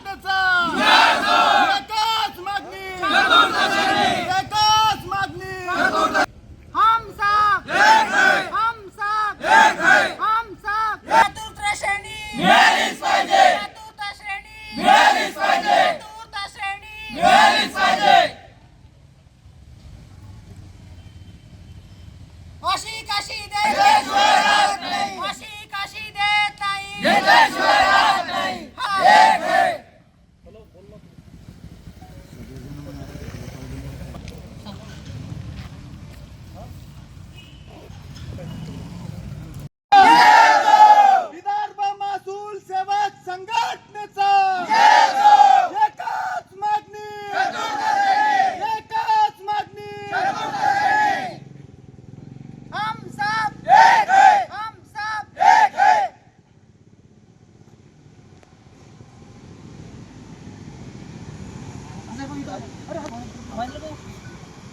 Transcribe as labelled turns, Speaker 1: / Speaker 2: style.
Speaker 1: संघटनेचा एकच मागणी, एकच मागणी। हम सब एक है, हम सब एक है, हम सब चतुर्थ श्रेणी मिळालीच पाहिजे, चतुर्थ श्रेणी मिळालीच पाहिजे, चतुर्थ श्रेणी मिळालीच पाहिजे। अशी कशी देल्याशिवाय राहत नाही, अशी कशी देत नाही, देल्याशिवाय राहत नाही। एक है विदर्भ महसूल सेवक संघटनेचा एकच मागणी, एकच मागणी। हम सब एक है, हम सब एक है। अरे